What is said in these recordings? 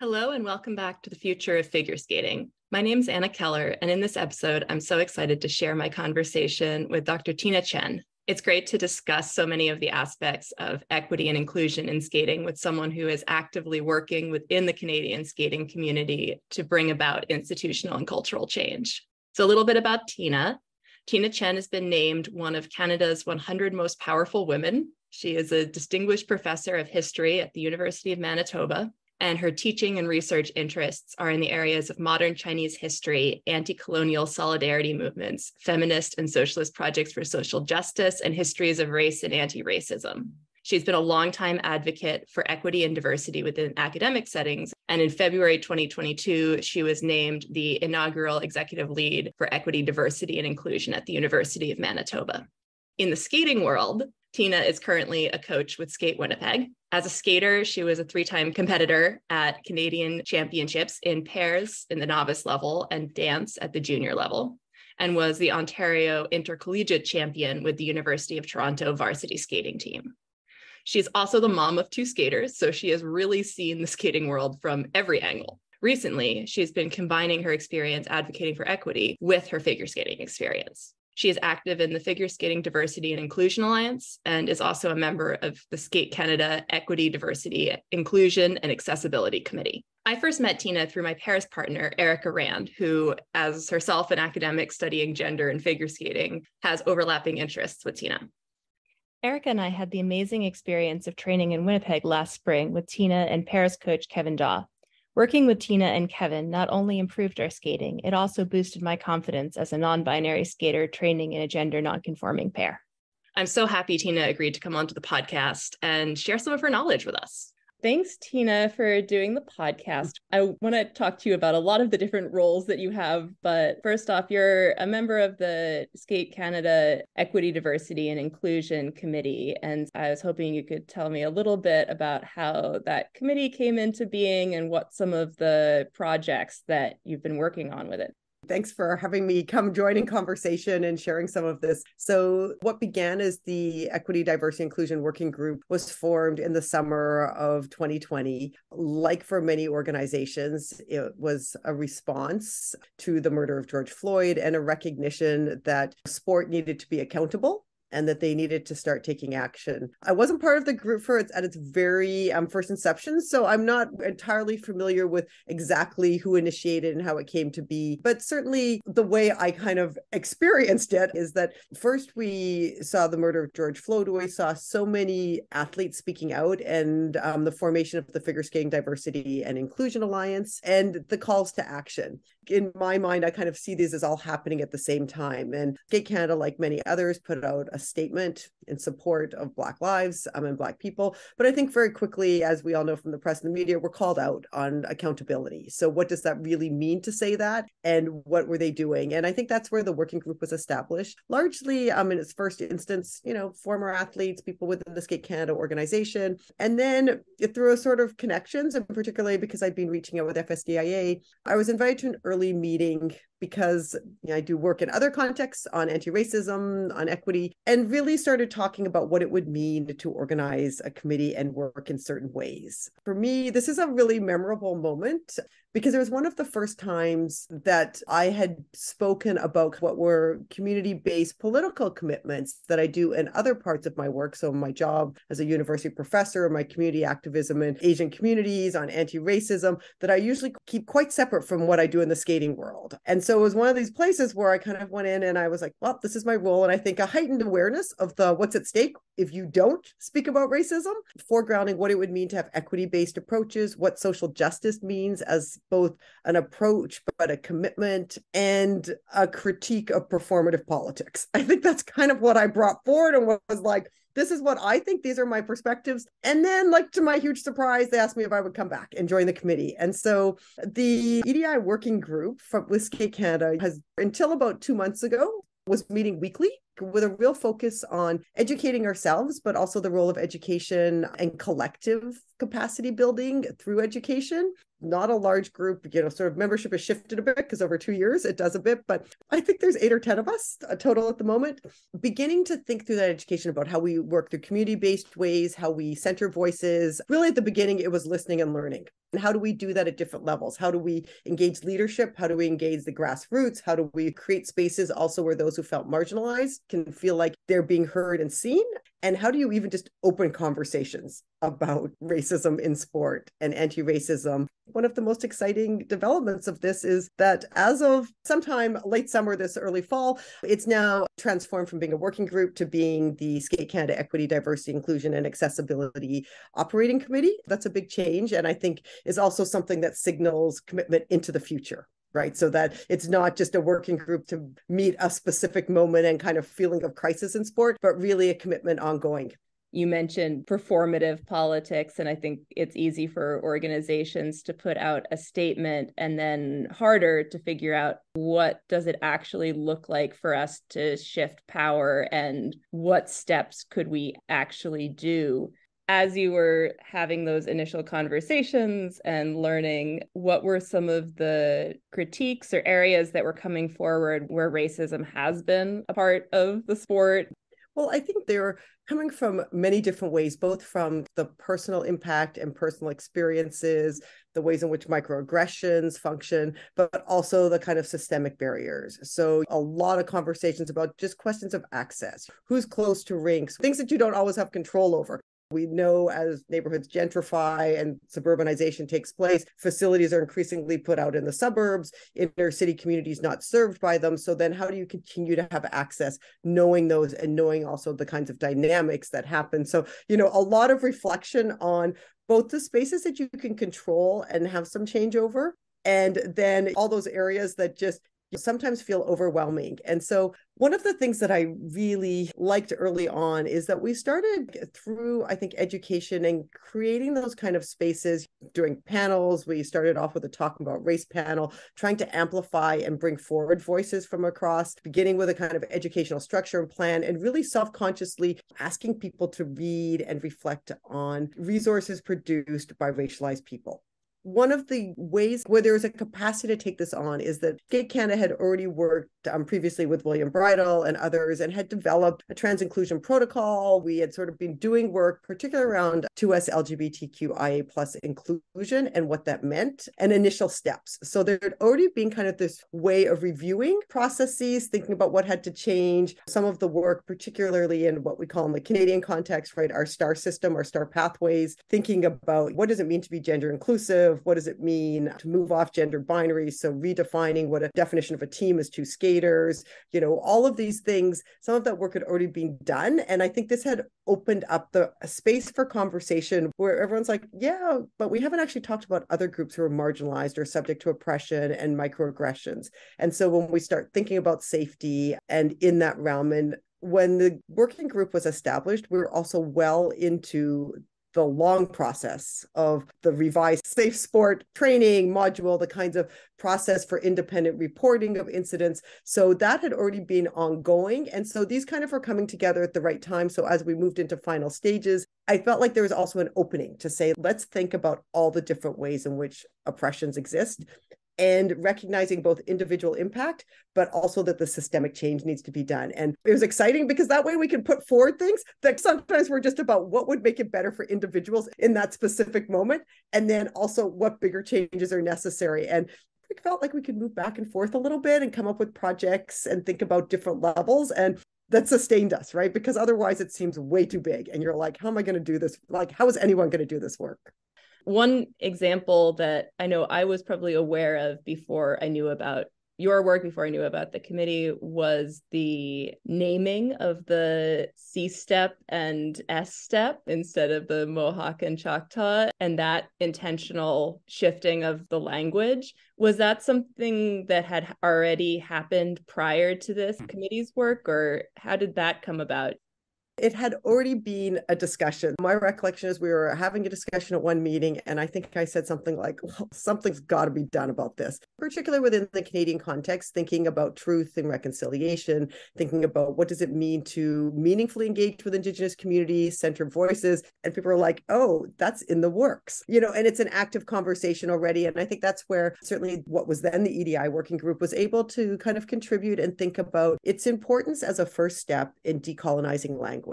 Hello and welcome back to the Future of Figure Skating. My name is Anna Keller, and in this episode, I'm so excited to share my conversation with Dr. Chen. It's great to discuss so many of the aspects of equity and inclusion in skating with someone who is actively working within the Canadian skating community to bring about institutional and cultural change. So a little bit about Tina. Tina Chen has been named one of Canada's 100 most powerful women. She is a distinguished professor of history at the University of Manitoba, and her teaching and research interests are in the areas of modern Chinese history, anti-colonial solidarity movements, feminist and socialist projects for social justice, and histories of race and anti-racism. She's been a longtime advocate for equity and diversity within academic settings, and in February 2022, she was named the inaugural executive lead for equity, diversity, and inclusion at the University of Manitoba. In the skating world, Tina is currently a coach with Skate Winnipeg. As a skater, she was a three-time competitor at Canadian Championships in pairs in the novice level and dance at the junior level, and was the Ontario Intercollegiate Champion with the University of Toronto varsity skating team. She's also the mom of two skaters, so she has really seen the skating world from every angle. Recently, she's been combining her experience advocating for equity with her figure skating experience. She is active in the Figure Skating Diversity and Inclusion Alliance and is also a member of the Skate Canada Equity, Diversity, Inclusion, and Accessibility Committee. I first met Tina through my Paris partner, Erica Rand, who, as herself an academic studying gender and figure skating, has overlapping interests with Tina. Erica and I had the amazing experience of training in Winnipeg last spring with Tina and Paris coach Kevin Daw. Working with Tina and Kevin not only improved our skating, it also boosted my confidence as a non-binary skater training in a gender non-conforming pair. I'm so happy Tina agreed to come onto the podcast and share some of her knowledge with us. Thanks, Tina, for doing the podcast. I want to talk to you about a lot of the different roles that you have, but first off, you're a member of the Skate Canada Equity, Diversity, and Inclusion Committee, and I was hoping you could tell me a little bit about how that committee came into being and what some of the projects that you've been working on with it. Thanks for having me come join in conversation and sharing some of this. So what began as the Equity, Diversity, Inclusion Working Group was formed in the summer of 2020. Like for many organizations, it was a response to the murder of George Floyd and a recognition that sport needed to be accountable and that they needed to start taking action. I wasn't part of the group at its very first inception, so I'm not entirely familiar with exactly who initiated and how it came to be. But certainly the way I kind of experienced it is that first we saw the murder of George Floyd. We saw so many athletes speaking out and the formation of the Figure Skating Diversity and Inclusion Alliance and the calls to action. In my mind, I kind of see these as all happening at the same time. And Skate Canada, like many others, put out a statement in support of Black lives and Black people. But I think very quickly, as we all know from the press and the media, we're called out on accountability. So what does that really mean to say that? And what were they doing? And I think that's where the working group was established, largely in its first instance, former athletes, people within the Skate Canada organization. And then through a sort of connections, and particularly because I'd been reaching out with FSDIA, I was invited to an early meeting because I do work in other contexts on anti-racism, on equity, and really started talking about what it would mean to organize a committee and work in certain ways. For me, this is a really memorable moment because it was one of the first times that I had spoken about what were community-based political commitments that I do in other parts of my work. So my job as a university professor, my community activism in Asian communities, on anti-racism, that I usually keep quite separate from what I do in the skating world. And so it was one of these places where I kind of went in and I was like, well, this is my role. And I think a heightened awareness of what's at stake if you don't speak about racism, foregrounding what it would mean to have equity-based approaches, what social justice means as both an approach, but a commitment and a critique of performative politics. I think that's kind of what I brought forward and was like, this is what I think. These are my perspectives. And then, to my huge surprise, they asked me if I would come back and join the committee. And so the EDI working group with Skate Canada has, until about 2 months ago, was meeting weekly with a real focus on educating ourselves, but also the role of education and collective capacity building through education. Not a large group, sort of membership has shifted a bit because over 2 years it does a bit, but I think there's 8 or 10 of us total at the moment, beginning to think through that education about how we work through community-based ways, how we center voices. Really at the beginning, it was listening and learning. And how do we do that at different levels? How do we engage leadership? How do we engage the grassroots? How do we create spaces also where those who felt marginalized can feel like they're being heard and seen? And how do you even just open conversations about racism in sport and anti-racism? One of the most exciting developments of this is that as of sometime late summer, this early fall, it's now transformed from being a working group to being the Skate Canada Equity, Diversity, Inclusion, and Accessibility Operating Committee. That's a big change, and I think is also something that signals commitment into the future. Right. So that it's not just a working group to meet a specific moment and kind of feeling of crisis in sport, but really a commitment ongoing. You mentioned performative politics, and I think it's easy for organizations to put out a statement and then harder to figure out what does it actually look like for us to shift power and what steps could we actually do. As you were having those initial conversations and learning, what were some of the critiques or areas that were coming forward where racism has been a part of the sport? Well, I think they're coming from many different ways, both from the personal impact and personal experiences, the ways in which microaggressions function, but also the kind of systemic barriers. So a lot of conversations about just questions of access, who's close to rinks, things that you don't always have control over. We know as neighborhoods gentrify and suburbanization takes place, facilities are increasingly put out in the suburbs, inner city communities not served by them. So then how do you continue to have access, knowing those and knowing also the kinds of dynamics that happen? So, a lot of reflection on both the spaces that you can control and have some change over, and then all those areas that just sometimes feel overwhelming. And so one of the things that I really liked early on is that we started through, I think, education and creating those kind of spaces during panels. We started off with a talking about race panel, trying to amplify and bring forward voices from across, beginning with a kind of educational structure and plan, and really self-consciously asking people to read and reflect on resources produced by racialized people. One of the ways where there was a capacity to take this on is that Skate Canada had already worked previously with William Bridle and others and had developed a trans inclusion protocol. We had sort of been doing work, particularly around 2S LGBTQIA plus inclusion and what that meant and initial steps. So there had already been kind of this way of reviewing processes, thinking about what had to change. Some of the work, particularly in what we call in the Canadian context, right, our STAR system, our STAR pathways, thinking about what does it mean to be gender inclusive? What does it mean to move off gender binaries? So redefining what a definition of a team is, two skaters, all of these things, some of that work had already been done. And I think this had opened up the space for conversation where everyone's like, yeah, but we haven't actually talked about other groups who are marginalized or subject to oppression and microaggressions. And so when we start thinking about safety and in that realm, and when the working group was established, we were also well into the long process of the revised safe sport training module, the kinds of process for independent reporting of incidents. So that had already been ongoing. And so these kind of are coming together at the right time. So as we moved into final stages, I felt like there was also an opening to say, let's think about all the different ways in which oppressions exist, and recognizing both individual impact, but also that the systemic change needs to be done. And it was exciting because that way we can put forward things that sometimes were just about what would make it better for individuals in that specific moment, and then also what bigger changes are necessary. And we felt like we could move back and forth a little bit and come up with projects and think about different levels. And that sustained us, right? Because otherwise it seems way too big. And you're like, how am I going to do this? Like, how is anyone going to do this work? One example that I know I was probably aware of before I knew about your work, before I knew about the committee, was the naming of the C step and S step instead of the Mohawk and Choctaw, and that intentional shifting of the language. Was that something that had already happened prior to this committee's work, or how did that come about? It had already been a discussion. My recollection is we were having a discussion at one meeting, and I think I said something like, well, something's got to be done about this, particularly within the Canadian context, thinking about truth and reconciliation, thinking about what does it mean to meaningfully engage with Indigenous communities, center voices. And people are like, oh, that's in the works, and it's an active conversation already. And I think that's where certainly what was then the EDI working group was able to kind of contribute and think about its importance as a first step in decolonizing language.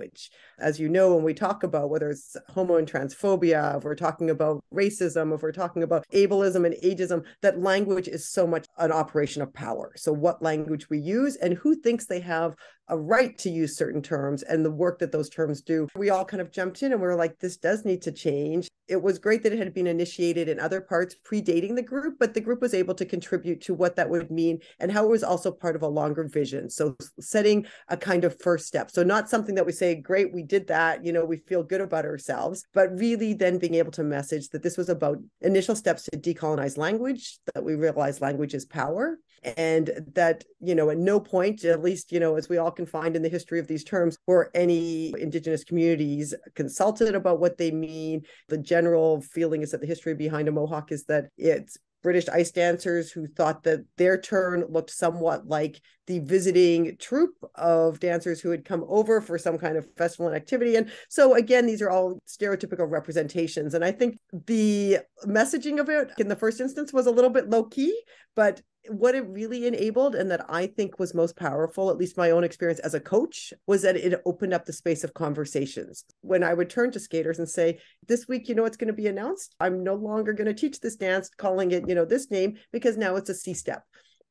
As you know, when we talk about whether it's homo and transphobia, if we're talking about racism, if we're talking about ableism and ageism, that language is so much an operation of power. So what language we use and who thinks they have a right to use certain terms and the work that those terms do. We all kind of jumped in and we were like, this does need to change. It was great that it had been initiated in other parts predating the group, but the group was able to contribute to what that would mean and how it was also part of a longer vision. So setting a kind of first step. So not something that we say, great, we did that, we feel good about ourselves, but really then being able to message that this was about initial steps to decolonize language, that we realize language is power. And that, at no point, at least, as we all can find in the history of these terms, were any Indigenous communities consulted about what they mean. The general feeling is that the history behind a Mohawk is that it's British ice dancers who thought that their turn looked somewhat like the visiting troupe of dancers who had come over for some kind of festival and activity. And so again, these are all stereotypical representations. And I think the messaging of it in the first instance was a little bit low key, but what it really enabled and that I think was most powerful, at least my own experience as a coach, was that it opened up the space of conversations. When I would turn to skaters and say, this week, what's going to be announced? I'm no longer going to teach this dance, calling it, this name, because now it's a C step.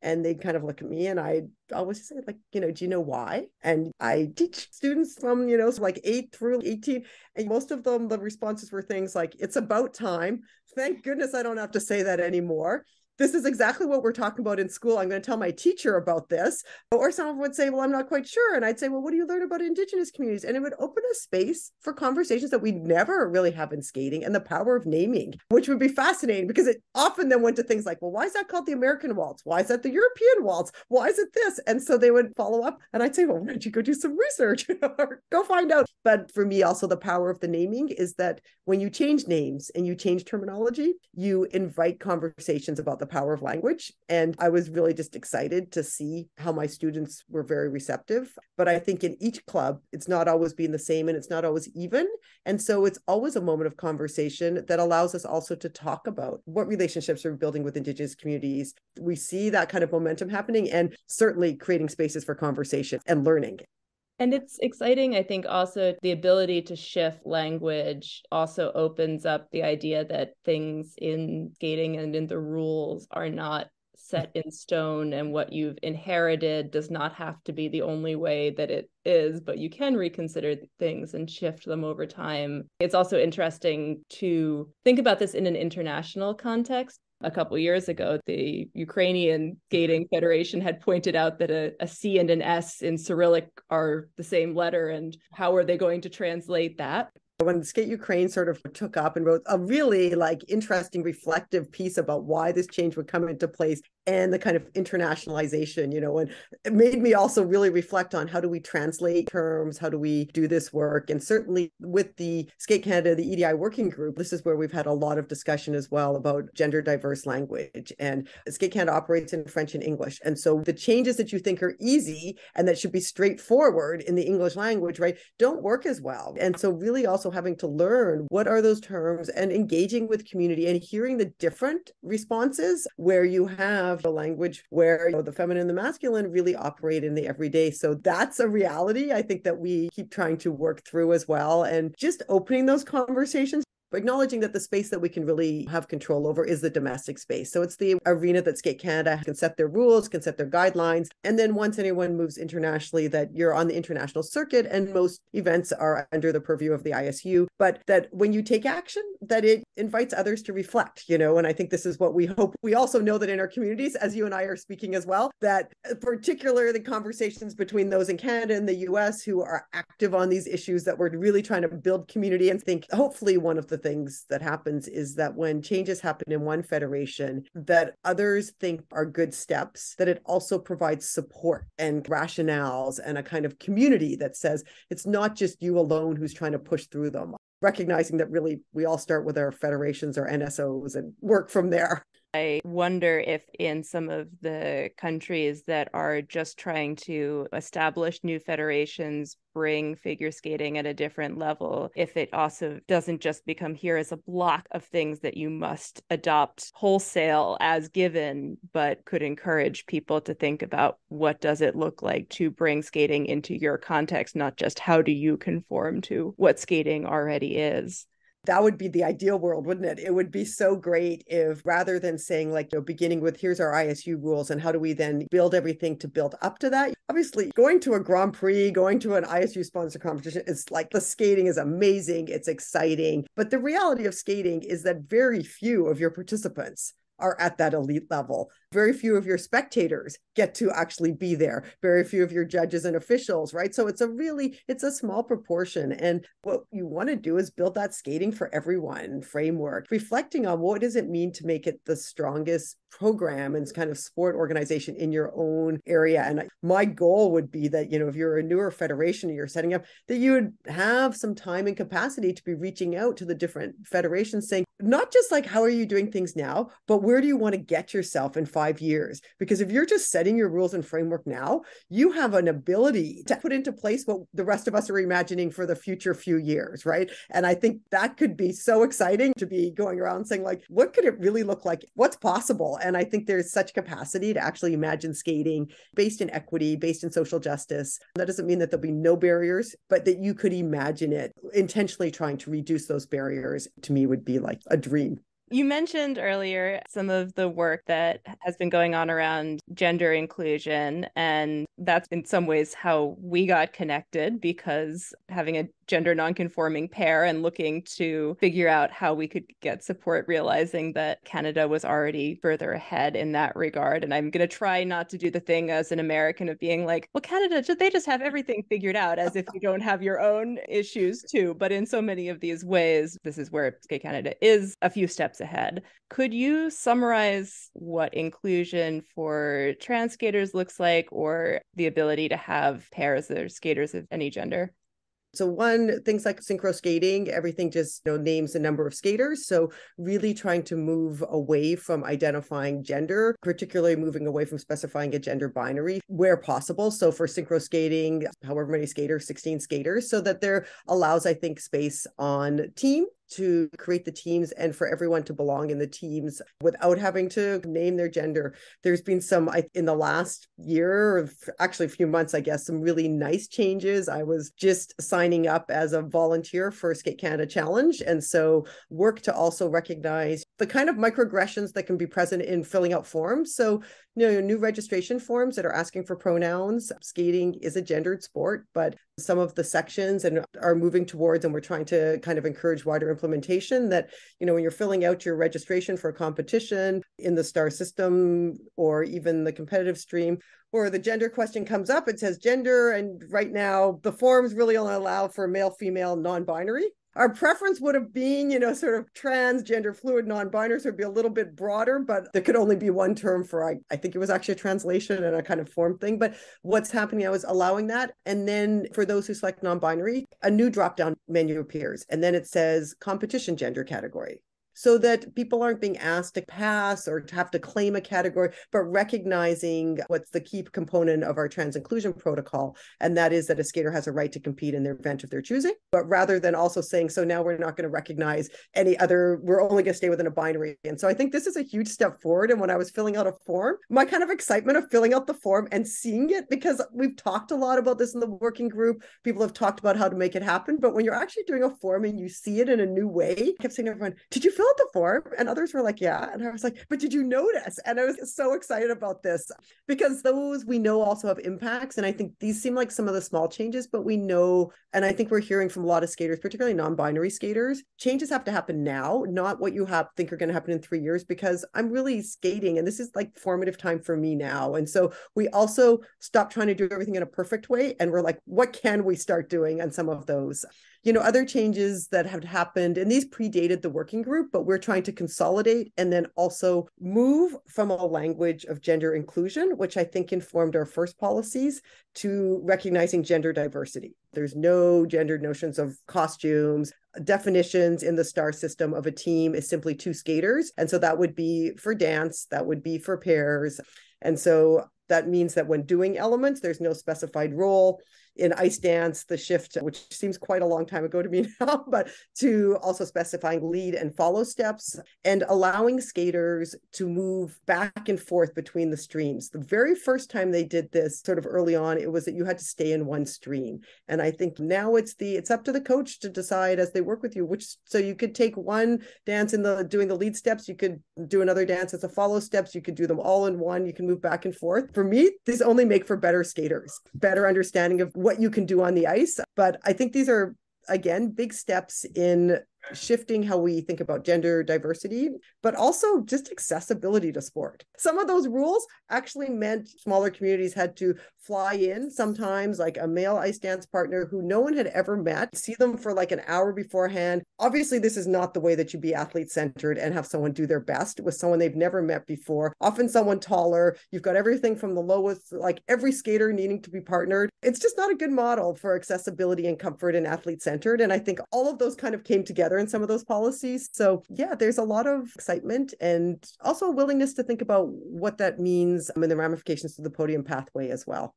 And they'd kind of look at me and I'd always say, like, do you know why? And I teach students from, so like 8 through 18. And most of them, the responses were things like, it's about time. Thank goodness I don't have to say that anymore. This is exactly what we're talking about in school. I'm going to tell my teacher about this. Or someone would say, well, I'm not quite sure. And I'd say, well, what do you learn about Indigenous communities? And it would open a space for conversations that we never really have in skating and the power of naming, which would be fascinating because it often then went to things like, well, why is that called the American waltz? Why is that the European waltz? Why is it this? And so they would follow up and I'd say, well, why don't you go do some research or go find out? But for me, also the power of the naming is that when you change names and you change terminology, you invite conversations about the power of language. And I was really just excited to see how my students were very receptive. But I think in each club, it's not always being the same and it's not always even. And so it's always a moment of conversation that allows us also to talk about what relationships we're building with Indigenous communities. We see that kind of momentum happening and certainly creating spaces for conversation and learning. And it's exciting, I think, also the ability to shift language also opens up the idea that things in skating and in the rules are not set in stone, and what you've inherited does not have to be the only way that it is, but you can reconsider things and shift them over time. It's also interesting to think about this in an international context. A couple of years ago, the Ukrainian Skating Federation had pointed out that a C and an S in Cyrillic are the same letter, and how are they going to translate that? When Skate Ukraine sort of took up and wrote a really interesting reflective piece about why this change would come into place and the kind of internationalization, and it made me also really reflect on how do we translate terms, how do we do this work? And certainly with the Skate Canada, the EDI working group, this is where we've had a lot of discussion as well about gender diverse language. And Skate Canada operates in French and English. And so the changes that you think are easy and that should be straightforward in the English language, right, don't work as well. And so really also having to learn what are those terms and engaging with community and hearing the different responses where you have a language where the feminine and the masculine really operate in the everyday. So that's a reality I think that we keep trying to work through as well, and just opening those conversations. Acknowledging that the space that we can really have control over is the domestic space. So it's the arena that Skate Canada can set their rules, can set their guidelines. And then once anyone moves internationally, that you're on the international circuit and most events are under the purview of the ISU. But that when you take action, that it invites others to reflect, and I think this is what we hope. We also know that in our communities, as you and I are speaking as well, that particularly the conversations between those in Canada and the US who are active on these issues, that we're really trying to build community and think hopefully one of the things that happens is that when changes happen in one federation that others think are good steps, that it also provides support and rationales and a kind of community that says it's not just you alone who's trying to push through them, recognizing that really we all start with our federations or NSOs and work from there. I wonder if in some of the countries that are just trying to establish new federations, bring figure skating at a different level, if it also doesn't just become here as a block of things that you must adopt wholesale as given, but could encourage people to think about what does it look like to bring skating into your context, not just how do you conform to what skating already is. That would be the ideal world, wouldn't it? It would be so great if rather than saying like, beginning with here's our ISU rules and how do we then build everything to build up to that? Obviously, going to a Grand Prix, going to an ISU sponsored competition, it's like the skating is amazing. It's exciting. But the reality of skating is that very few of your participants are at that elite level. Very few of your spectators get to actually be there. Very few of your judges and officials, right? So it's a small proportion. And what you want to do is build that skating for everyone framework, reflecting on what does it mean to make it the strongest program and kind of sport organization in your own area. And my goal would be that, if you're a newer federation and you're setting up, that you would have some time and capacity to be reaching out to the different federations saying, not just like, how are you doing things now, but where do you want to get yourself in 5 years? Because if you're just setting your rules and framework now, you have an ability to put into place what the rest of us are imagining for the future few years, right? And I think that could be so exciting to be going around saying like, what could it really look like? What's possible? And I think there's such capacity to actually imagine skating based in equity, based in social justice. That doesn't mean that there'll be no barriers, but that you could imagine it intentionally trying to reduce those barriers, to me would be like a dream. You mentioned earlier some of the work that has been going on around gender inclusion, and that's in some ways how we got connected, because having a gender nonconforming pair and looking to figure out how we could get support, realizing that Canada was already further ahead in that regard. And I'm going to try not to do the thing as an American of being like, well, Canada, they just have everything figured out, as if you don't have your own issues too. But in so many of these ways, this is where Skate Canada is a few steps ahead. Could you summarize what inclusion for trans skaters looks like, or the ability to have pairs that are skaters of any gender? So one, things like synchro skating, everything just names the number of skaters. So really trying to move away from identifying gender, particularly moving away from specifying a gender binary where possible. So for synchro skating, however many skaters, 16 skaters, so that there allows, I think, space on team to create the teams and for everyone to belong in the teams without having to name their gender. There's been some, in the last year, or actually a few months, I guess, some really nice changes. I was just signing up as a volunteer for Skate Canada Challenge. And so work to also recognize the kind of microaggressions that can be present in filling out forms. So, new registration forms that are asking for pronouns. Skating is a gendered sport, but some of the sections and are moving towards, and we're trying to kind of encourage wider implementation that, when you're filling out your registration for a competition in the STAR system or even the competitive stream, or the gender question comes up, it says gender. And right now the forms really only allow for male, female, non-binary. Our preference would have been, sort of trans, gender fluid, non-binary, so it'd be a little bit broader, but there could only be one term for, I think it was actually a translation and a kind of form thing. But what's happening now is allowing that. And then for those who select non-binary, a new drop-down menu appears. And then it says competition gender category, so that people aren't being asked to pass or to have to claim a category, but recognizing what's the key component of our trans inclusion protocol. And that is that a skater has a right to compete in their event of their choosing, but rather than also saying, so now we're not going to recognize any other, we're only going to stay within a binary. And so I think this is a huge step forward. And when I was filling out a form, my kind of excitement of filling out the form and seeing it, because we've talked a lot about this in the working group, people have talked about how to make it happen. But when you're actually doing a form and you see it in a new way, I kept saying to everyone, did you fill out the form? And others were like, yeah. And I was like, but did you notice? And I was so excited about this, because those we know also have impacts. And I think these seem like some of the small changes, but we know, and I think we're hearing from a lot of skaters, particularly non-binary skaters, changes have to happen now, not what you think are going to happen in 3 years, because I'm really skating and this is like formative time for me now. And so we also stop trying to do everything in a perfect way. And we're like, what can we start doing on some of those? other changes that have happened, and these predated the working group, but we're trying to consolidate and then also move from a language of gender inclusion, which I think informed our first policies, to recognizing gender diversity. There's no gendered notions of costumes. Definitions in the STAR system of a team is simply two skaters. And so that would be for dance, that would be for pairs. And so that means that when doing elements, there's no specified role. In ice dance, the shift, which seems quite a long time ago to me now, but to also specifying lead and follow steps and allowing skaters to move back and forth between the streams. The very first time they did this sort of early on, it was that you had to stay in one stream. And I think now it's up to the coach to decide as they work with you, so you could take one dance doing the lead steps, you could do another dance as a follow steps, you could do them all in one, you can move back and forth. For me, these only make for better skaters, better understanding of what you can do on the ice. But I think these are, again, big steps in shifting how we think about gender diversity, but also just accessibility to sport. Some of those rules actually meant smaller communities had to fly in sometimes, like a male ice dance partner who no one had ever met, see them for like an hour beforehand. Obviously, this is not the way that you be athlete-centered and have someone do their best with someone they've never met before, often someone taller. You've got everything from the lowest, like every skater needing to be partnered. It's just not a good model for accessibility and comfort and athlete-centered. And I think all of those kind of came together in some of those policies. So yeah, there's a lot of excitement and also a willingness to think about what that means and the ramifications to the podium pathway as well.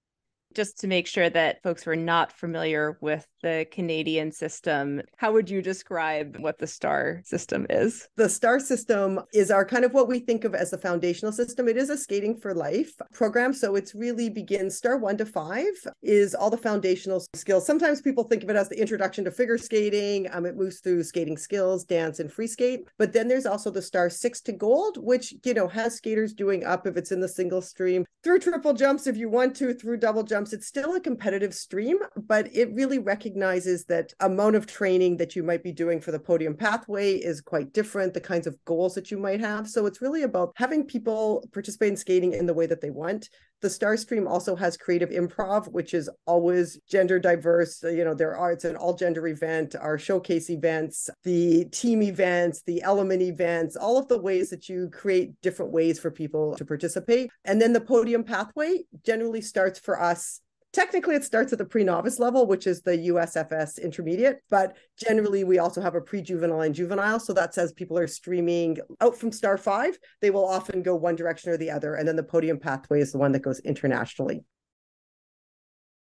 Just to make sure that folks who are not familiar with the Canadian system, how would you describe what the STAR system is? The STAR system is our kind of what we think of as the foundational system. It is a Skating for Life program. So it's really begins STAR 1 to 5 is all the foundational skills. Sometimes people think of it as the introduction to figure skating. It moves through skating skills, dance, and free skate. But then there's also the STAR 6 to Gold, which, has skaters doing up if it's in the single stream, through triple jumps if you want to, through double jumps. It's still a competitive stream, but it really recognizes that amount of training that you might be doing for the podium pathway is quite different, the kinds of goals that you might have. So it's really about having people participate in skating in the way that they want. The STAR stream also has creative improv, which is always gender diverse. It's an all gender event, our showcase events, the team events, the element events, all of the ways that you create different ways for people to participate. And then the podium pathway generally starts for us. Technically, it starts at the pre-novice level, which is the USFS intermediate, but generally we also have a pre-juvenile and juvenile. So that says people are streaming out from STAR 5. They will often go one direction or the other. And then the podium pathway is the one that goes internationally.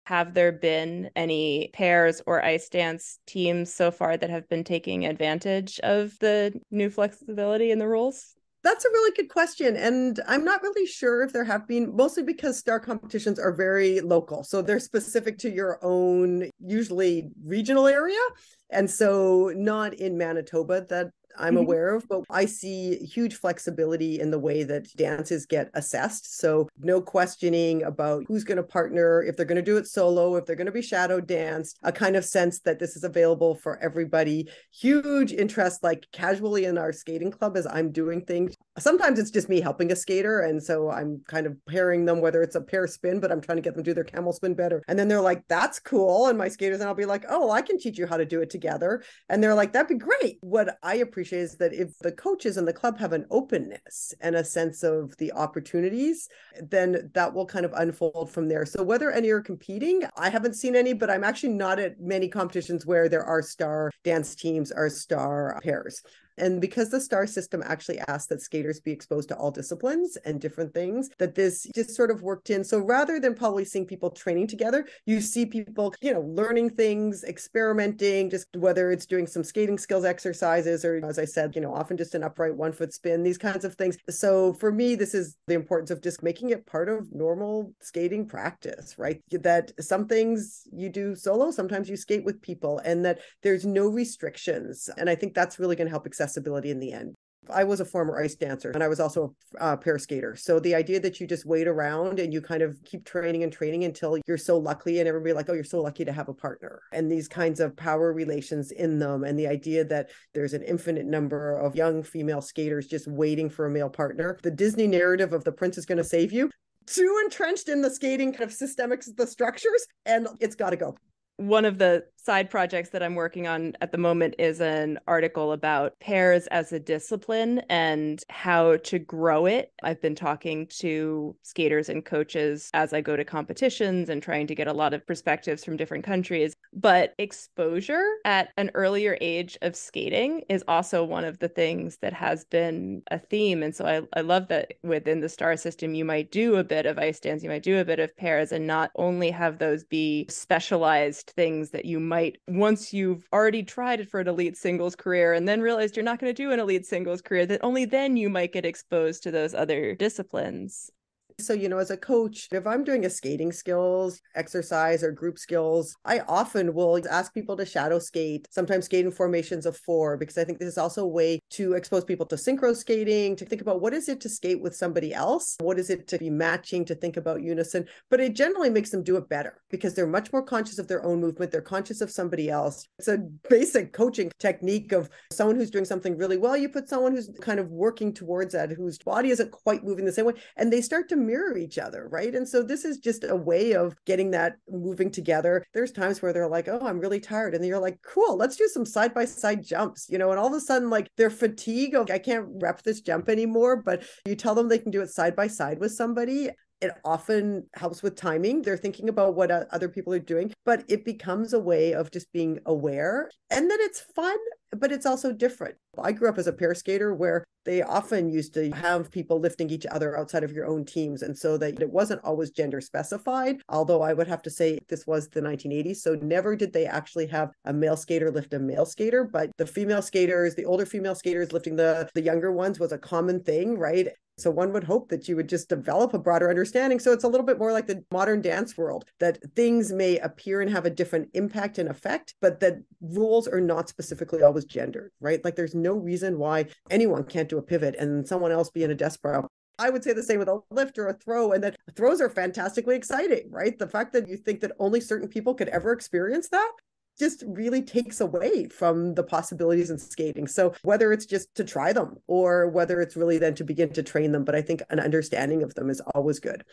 Have there been any pairs or ice dance teams so far that have been taking advantage of the new flexibility in the rules? That's a really good question. And I'm not really sure if there have been, mostly because STAR competitions are very local. So they're specific to your own, usually regional area. And so not in Manitoba that I'm aware of, but I see huge flexibility in the way that dances get assessed. So no questioning about who's going to partner, if they're going to do it solo, if they're going to be shadow danced, a kind of sense that this is available for everybody. Huge interest, like casually in our skating club as I'm doing things. Sometimes it's just me helping a skater. And so I'm kind of pairing them, whether it's a pair spin, but I'm trying to get them to do their camel spin better. And then they're like, that's cool. And my skaters, and I'll be like, oh, I can teach you how to do it together. And they're like, that'd be great. What I appreciate is that if the coaches and the club have an openness and a sense of the opportunities, then that will kind of unfold from there. So whether any are competing, I haven't seen any, but I'm actually not at many competitions where there are STAR dance teams or STAR pairs. And because the STAR system actually asks that skaters be exposed to all disciplines and different things, that this just sort of worked in. So rather than probably seeing people training together, you see people, learning things, experimenting, just whether it's doing some skating skills exercises or, as I said, often just an upright 1 foot spin, these kinds of things. So for me, this is the importance of just making it part of normal skating practice, right? That some things you do solo, sometimes you skate with people, and that there's no restrictions. And I think that's really going to help accessibility in the end. I was a former ice dancer and I was also a pair skater. So the idea that you just wait around and you kind of keep training and training until you're so lucky and everybody like, oh, you're so lucky to have a partner, and these kinds of power relations in them. And the idea that there's an infinite number of young female skaters just waiting for a male partner. The Disney narrative of the prince is going to save you, too entrenched in the skating kind of systemics, the structures, and it's got to go. One of the side projects that I'm working on at the moment is an article about pairs as a discipline and how to grow it. I've been talking to skaters and coaches as I go to competitions and trying to get a lot of perspectives from different countries. But exposure at an earlier age of skating is also one of the things that has been a theme. And so I love that within the STAR system, you might do a bit of ice dance, you might do a bit of pairs, and not only have those be specialized things that you might, once you've already tried it for an elite singles career and then realized you're not going to do an elite singles career, that only then you might get exposed to those other disciplines. So, as a coach, if I'm doing a skating skills exercise or group skills, I often will ask people to shadow skate, sometimes skate in formations of 4, because I think this is also a way to expose people to synchro skating, to think about what is it to skate with somebody else? What is it to be matching, to think about unison? But it generally makes them do it better because they're much more conscious of their own movement. They're conscious of somebody else. It's a basic coaching technique of someone who's doing something really well. You put someone who's kind of working towards that, whose body isn't quite moving the same way, and they start to mirror each other, right? And so this is just a way of getting that moving together. There's times where they're like, oh, I'm really tired. And then you're like, cool, let's do some side-by-side jumps, and all of a sudden, like, they're fatigued of, I can't rep this jump anymore, but you tell them they can do it side by side with somebody. It often helps with timing. They're thinking about what other people are doing, but it becomes a way of just being aware. And then it's fun, but it's also different. I grew up as a pair skater where they often used to have people lifting each other outside of your own teams. And so that it wasn't always gender specified, although I would have to say this was the 1980s. So never did they actually have a male skater lift a male skater, but the female skaters, the older female skaters lifting the younger ones was a common thing, right? So one would hope that you would just develop a broader understanding. So it's a little bit more like the modern dance world, that things may appear and have a different impact and effect, but that rules are not specifically always gendered, right? Like there's no reason why anyone can't do a pivot and someone else be in a desperate. I would say the same with a lift or a throw, and that throws are fantastically exciting, right? The fact that you think that only certain people could ever experience that just really takes away from the possibilities in skating. So whether it's just to try them or whether it's really then to begin to train them, but I think an understanding of them is always good.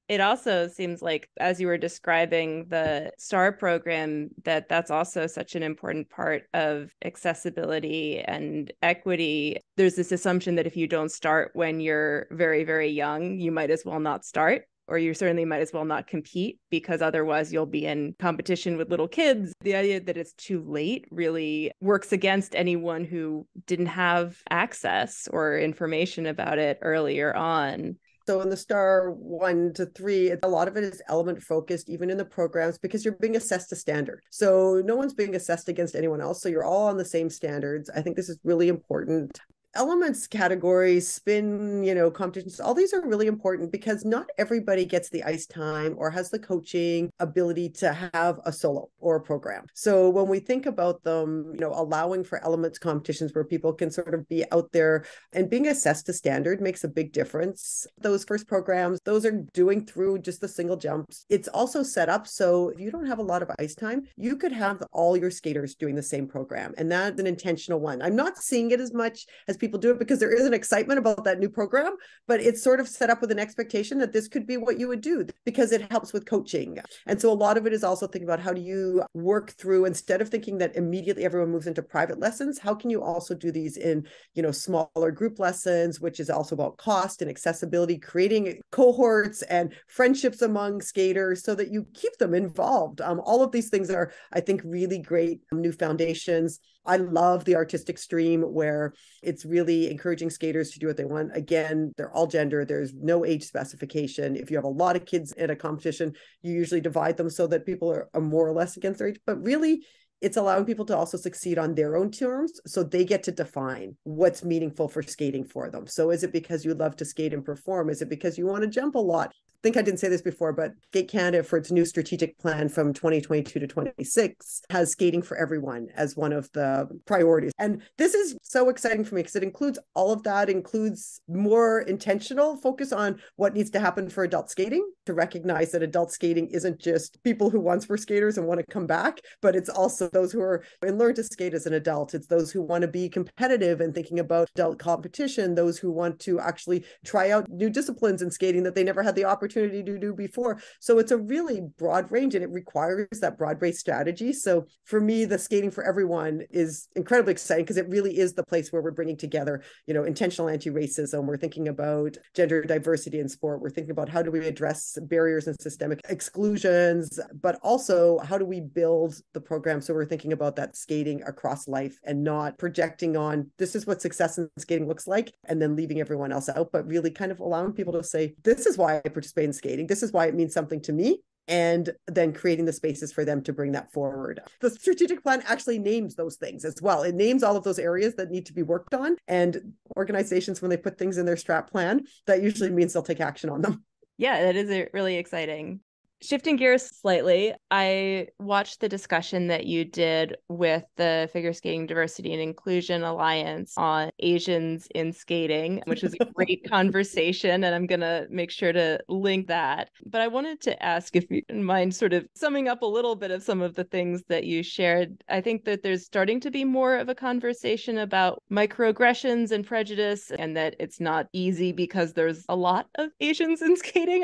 It also seems like, as you were describing the STAR program, that's also such an important part of accessibility and equity. There's this assumption that if you don't start when you're very, very young, you might as well not start. Or you certainly might as well not compete, because otherwise you'll be in competition with little kids. The idea that it's too late really works against anyone who didn't have access or information about it earlier on. So in the STAR 1 to 3, a lot of it is element focused, even in the programs, because you're being assessed to standard. So no one's being assessed against anyone else. So you're all on the same standards. I think this is really important. Elements, categories, spin, competitions, all these are really important because not everybody gets the ice time or has the coaching ability to have a solo or a program. So when we think about them, allowing for elements competitions where people can sort of be out there and being assessed to standard makes a big difference. Those first programs, those are doing through just the single jumps. It's also set up so if you don't have a lot of ice time, you could have all your skaters doing the same program. And that's an intentional one. I'm not seeing it as much as people do it because there is an excitement about that new program, but it's sort of set up with an expectation that this could be what you would do because it helps with coaching. And so a lot of it is also thinking about how do you work through, instead of thinking that immediately everyone moves into private lessons, how can you also do these in, smaller group lessons, which is also about cost and accessibility, creating cohorts and friendships among skaters so that you keep them involved. All of these things are, I think, really great new foundations. I love the artistic stream where it's really encouraging skaters to do what they want. Again, they're all gender. There's no age specification. If you have a lot of kids in a competition, you usually divide them so that people are more or less against their age. But really, it's allowing people to also succeed on their own terms. So they get to define what's meaningful for skating for them. So is it because you love to skate and perform? Is it because you want to jump a lot? I think I didn't say this before, but Skate Canada, for its new strategic plan from 2022 to 26, has skating for everyone as one of the priorities. And this is so exciting for me because it includes all of that, includes more intentional focus on what needs to happen for adult skating, to recognize that adult skating isn't just people who once were skaters and want to come back, but it's also those who are and learn to skate as an adult. It's those who want to be competitive and thinking about adult competition, those who want to actually try out new disciplines in skating that they never had the opportunity opportunity to do before. So it's a really broad range and it requires that broad-based strategy. So for me, the Skating for Everyone is incredibly exciting because it really is the place where we're bringing together, intentional anti-racism. We're thinking about gender diversity in sport. We're thinking about how do we address barriers and systemic exclusions, but also how do we build the program so we're thinking about that skating across life and not projecting on this is what success in skating looks like and then leaving everyone else out, but really kind of allowing people to say, this is why I participate in skating. This is why it means something to me. And then creating the spaces for them to bring that forward. The strategic plan actually names those things as well. It names all of those areas that need to be worked on. And organizations, when they put things in their strat plan, that usually means they'll take action on them. Yeah, that is really exciting. Shifting gears slightly, I watched the discussion that you did with the Figure Skating Diversity and Inclusion Alliance on Asians in skating, which was a great conversation, and I'm going to make sure to link that. But I wanted to ask if you don't mind sort of summing up a little bit of some of the things that you shared. I think that there's starting to be more of a conversation about microaggressions and prejudice, and that it's not easy because there's a lot of Asians in skating.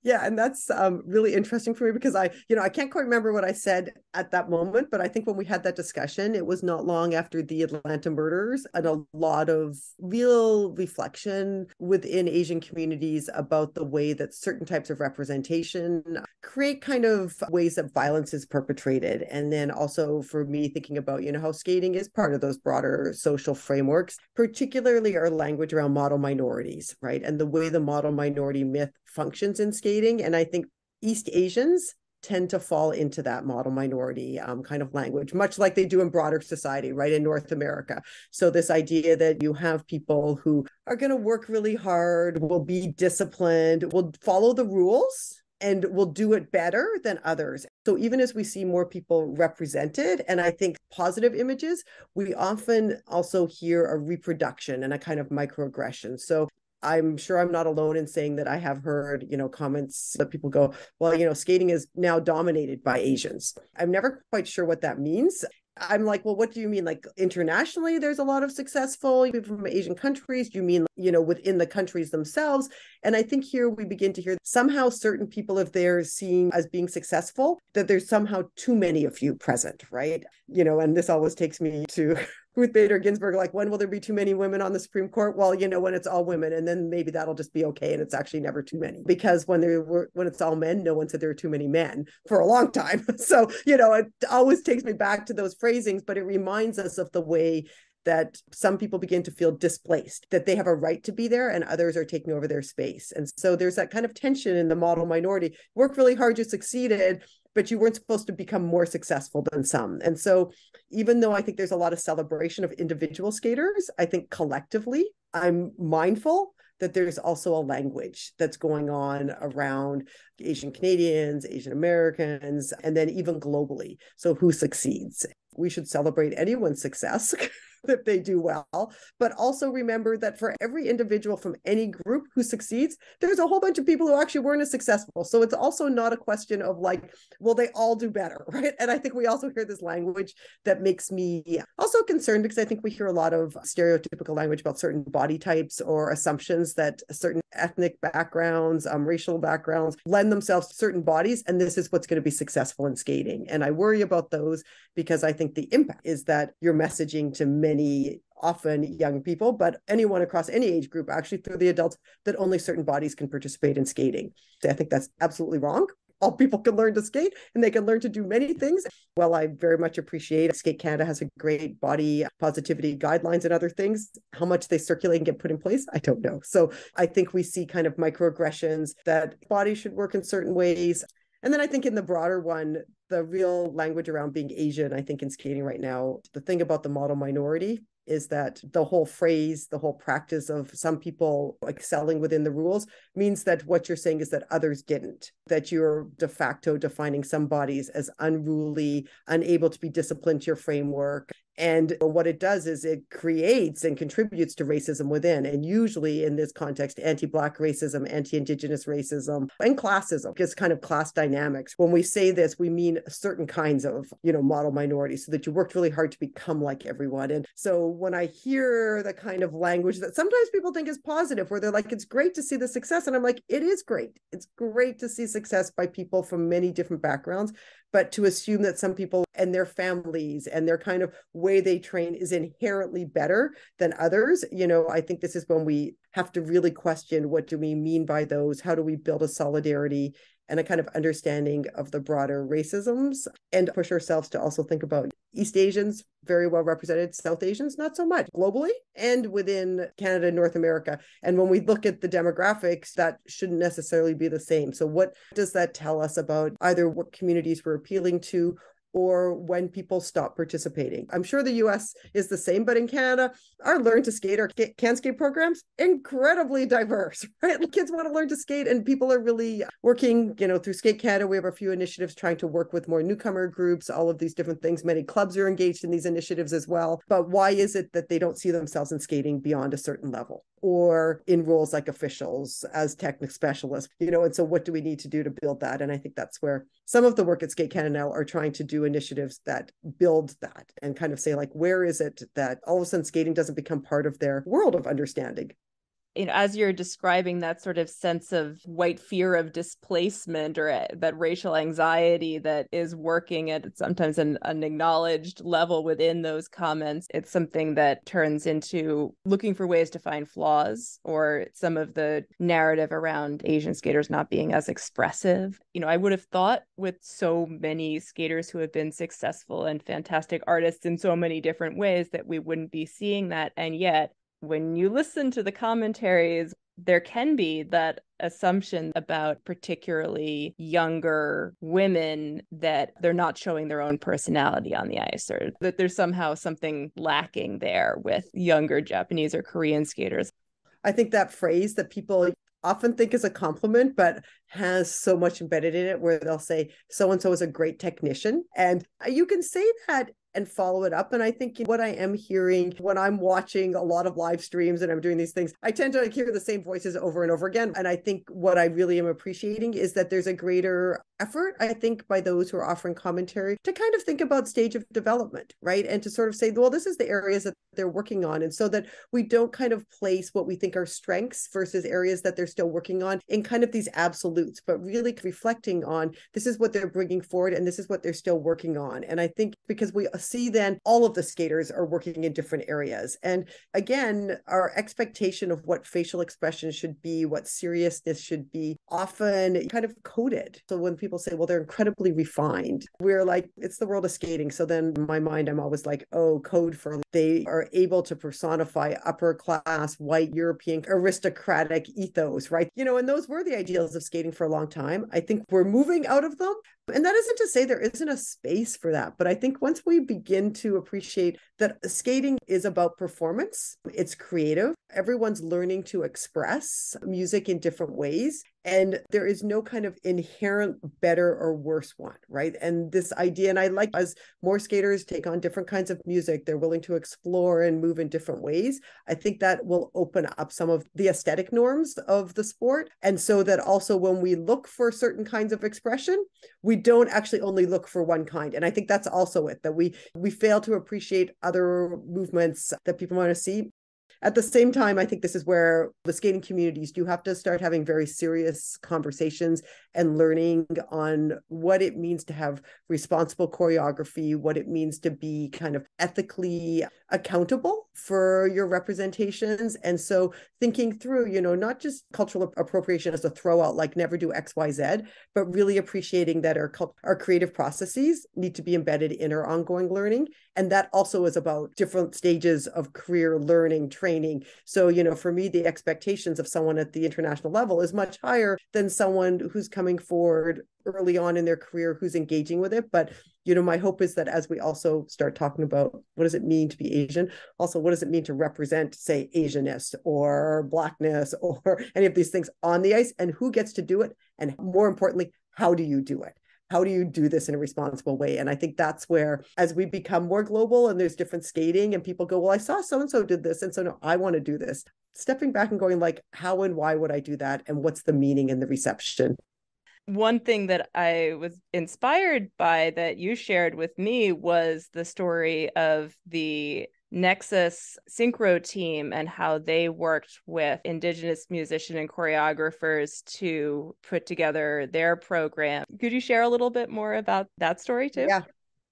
Yeah, and that's really interesting for me because I can't quite remember what I said at that moment, but I think when we had that discussion, it was not long after the Atlanta murders and a lot of real reflection within Asian communities about the way that certain types of representation create kind of ways that violence is perpetrated. And then also for me thinking about, how skating is part of those broader social frameworks, particularly our language around model minorities, right? And the way the model minority myth functions in skating. And I think East Asians tend to fall into that model minority kind of language, much like they do in broader society, right, in North America. So this idea that you have people who are going to work really hard, will be disciplined, will follow the rules, and will do it better than others. So even as we see more people represented, and I think positive images, we often also hear a reproduction and a kind of microaggression. So I'm sure I'm not alone in saying that I have heard, comments that people go, well, skating is now dominated by Asians. I'm never quite sure what that means. I'm like, well, what do you mean? Like internationally, there's a lot of successful people from Asian countries. Do you mean, within the countries themselves? And I think here we begin to hear somehow certain people, if they're seen as being successful, that there's somehow too many of you present, right? And this always takes me to Ruth Bader Ginsburg, like, when will there be too many women on the Supreme Court? Well, when it's all women, and then maybe that'll just be okay. And it's actually never too many, because when it's all men, no one said there were too many men for a long time. So, it always takes me back to those phrasings, but it reminds us of the way that some people begin to feel displaced, that they have a right to be there and others are taking over their space. And so there's that kind of tension in the model minority. Work really hard, you succeeded, but you weren't supposed to become more successful than some. And so even though I think there's a lot of celebration of individual skaters, I think collectively, I'm mindful that there's also a language that's going on around Asian Canadians, Asian Americans, and then even globally. So who succeeds? We should celebrate anyone's success if they do well, but also remember that for every individual from any group who succeeds, there's a whole bunch of people who actually weren't as successful. So it's also not a question of like, well, they all do better, right? And I think we also hear this language that makes me also concerned, because I think we hear a lot of stereotypical language about certain body types or assumptions that certain ethnic backgrounds, racial backgrounds lend themselves to certain bodies. And this is what's going to be successful in skating. And I worry about those because I think the impact is that you're messaging to many, often young people, but anyone across any age group, actually through the adults, that only certain bodies can participate in skating. So I think that's absolutely wrong. All people can learn to skate and they can learn to do many things. Well, I very much appreciate Skate Canada has a great body positivity guidelines and other things. How much they circulate and get put in place, I don't know. So I think we see kind of microaggressions that bodies should work in certain ways. And then I think in the broader one, the real language around being Asian, I think in skating right now, the thing about the model minority is that the whole phrase, the whole practice of some people excelling within the rules means that what you're saying is that others didn't, that you're de facto defining some bodies as unruly, unable to be disciplined to your framework. And what it does is it creates and contributes to racism within. And usually in this context, anti-Black racism, anti-Indigenous racism, and classism, just kind of class dynamics. When we say this, we mean certain kinds of, model minorities, so that you worked really hard to become like everyone. And so when I hear the kind of language that sometimes people think is positive, where they're like, it's great to see the success. And I'm like, it is great. It's great to see success by people from many different backgrounds. But to assume that some people and their families and their kind of way they train is inherently better than others, I think this is when we have to really question, what do we mean by those? How do we build a solidarity and a kind of understanding of the broader racisms, and push ourselves to also think about East Asians, very well represented, South Asians, not so much, globally and within Canada and North America. And when we look at the demographics, that shouldn't necessarily be the same. So what does that tell us about either what communities we're appealing to, or when people stop participating? I'm sure the US is the same, but in Canada, our Learn to Skate, our Can Skate programs, incredibly diverse, right? Kids want to learn to skate, and people are really working, through Skate Canada. We have a few initiatives trying to work with more newcomer groups, all of these different things. Many clubs are engaged in these initiatives as well. But why is it that they don't see themselves in skating beyond a certain level, or in roles like officials as technical specialists, and so what do we need to do to build that? And I think that's where some of the work at Skate Canada now are trying to do initiatives that build that, and kind of say, like, where is it that all of a sudden skating doesn't become part of their world of understanding? As you're describing that sort of sense of white fear of displacement, or that racial anxiety that is working at sometimes an acknowledged level within those comments, it's something that turns into looking for ways to find flaws, or some of the narrative around Asian skaters not being as expressive. I would have thought, with so many skaters who have been successful and fantastic artists in so many different ways, that we wouldn't be seeing that. And yet, when you listen to the commentaries, there can be that assumption about particularly younger women, that they're not showing their own personality on the ice, or that there's somehow something lacking there with younger Japanese or Korean skaters. I think that phrase that people often think is a compliment, but has so much embedded in it, where they'll say, so-and-so is a great technician. And you can say that and follow it up. And I think what I am hearing when I'm watching a lot of live streams and I'm doing these things, I tend to hear the same voices over and over again. And I think what I really am appreciating is that there's a greater effort, I think, by those who are offering commentary to kind of think about stage of development, right? And to sort of say, well, this is the areas that they're working on. And so that we don't kind of place what we think are strengths versus areas that they're still working on in kind of these absolutes, but really reflecting on, this is what they're bringing forward and this is what they're still working on. And I think because we see then all of the skaters are working in different areas. And again, our expectation of what facial expression should be, what seriousness should be, often kind of coded. So when people say, well, they're incredibly refined, we're like, it's the world of skating. So then in my mind, I'm always like, oh, code for they are able to personify upper class, white, European, aristocratic ethos, right? And those were the ideals of skating for a long time. I think we're moving out of them. And that isn't to say there isn't a space for that. But I think once we begin to appreciate that skating is about performance, it's creative, everyone's learning to express music in different ways. And there is no kind of inherent better or worse one, right? And this idea, and I like, as more skaters take on different kinds of music, they're willing to explore and move in different ways. I think that will open up some of the aesthetic norms of the sport. And so that also when we look for certain kinds of expression, we don't actually only look for one kind. And I think that's also it, that we fail to appreciate other movements that people want to see. At the same time, I think this is where the skating communities do have to start having very serious conversations and learning on what it means to have responsible choreography, what it means to be kind of ethically accountable for your representations. And so thinking through, not just cultural appropriation as a throw out, like never do X, Y, Z, but really appreciating that our creative processes need to be embedded in our ongoing learning. And that also is about different stages of career learning, training. So, for me, the expectations of someone at the international level is much higher than someone who's coming forward early on in their career who's engaging with it. But, my hope is that as we also start talking about what does it mean to be Asian, also what does it mean to represent, say, Asianness or Blackness or any of these things on the ice, and who gets to do it? And more importantly, how do you do it? how do you do this in a responsible way? And I think that's where, as we become more global and there's different skating and people go, well, I saw so-and-so did this, and so no, I want to do this. Stepping back and going like, how and why would I do that? And what's the meaning and the reception? One thing that I was inspired by that you shared with me was the story of the Nexus Synchro team and how they worked with Indigenous musician and choreographers to put together their program. Could you share a little bit more about that story too? Yeah.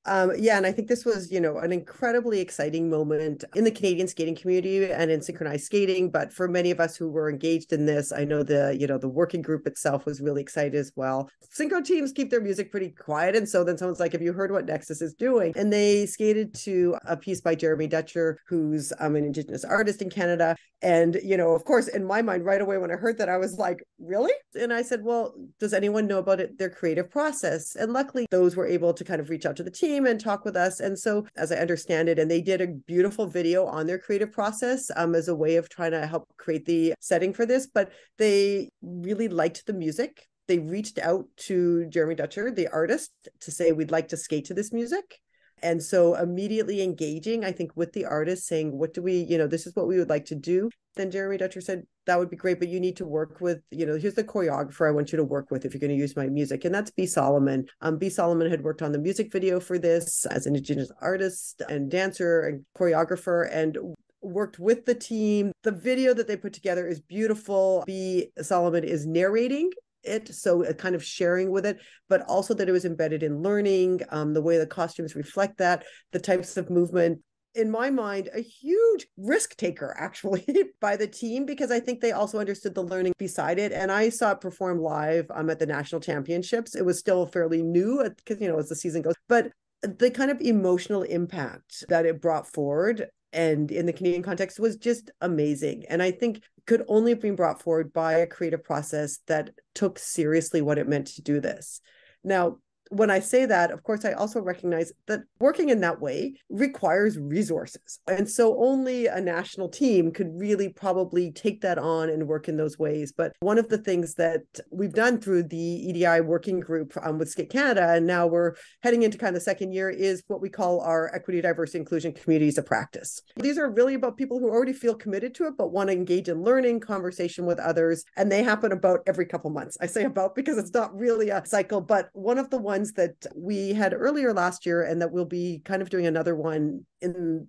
And I think this was, an incredibly exciting moment in the Canadian skating community and in synchronized skating. But for many of us who were engaged in this, I know the working group itself was really excited as well. Synchro teams keep their music pretty quiet. And so then someone's like, have you heard what Nexus is doing? And they skated to a piece by Jeremy Dutcher, who's an Indigenous artist in Canada. And, of course, in my mind, right away when I heard that, I was like, really? And I said, well, does anyone know about their creative process? And luckily, those were able to kind of reach out to the team and talk with us. And so, as I understand it, and they did a beautiful video on their creative process as a way of trying to help create the setting for this. But they really liked the music. They reached out to Jeremy Dutcher, the artist, to say, we'd like to skate to this music. And so immediately engaging, I think, with the artist, saying, what do we, this is what we would like to do. Then Jeremy Dutcher said, that would be great, but you need to work with, here's the choreographer I want you to work with if you're going to use my music. And that's B. Solomon. B. Solomon had worked on the music video for this as an Indigenous artist and dancer and choreographer, and worked with the team. The video that they put together is beautiful. B. Solomon is narrating it, so kind of sharing with it, but also that it was embedded in learning, the way the costumes reflect that, the types of movement. In my mind, a huge risk taker actually by the team, because I think they also understood the learning beside it. And I saw it perform live at the national championships. It was still fairly new because, as the season goes, but the kind of emotional impact that it brought forward and in the Canadian context was just amazing. And I think could only have been brought forward by a creative process that took seriously what it meant to do this. Now, when I say that, of course, I also recognize that working in that way requires resources. And so only a national team could really probably take that on and work in those ways. But one of the things that we've done through the EDI working group with Skate Canada, and now we're heading into kind of the second year, is what we call our equity, diversity, inclusion communities of practice. These are really about people who already feel committed to it, but want to engage in learning, conversation with others. And they happen about every couple months. I say about because it's not really a cycle, but one of the ones that we had earlier last year, and that we'll be kind of doing another one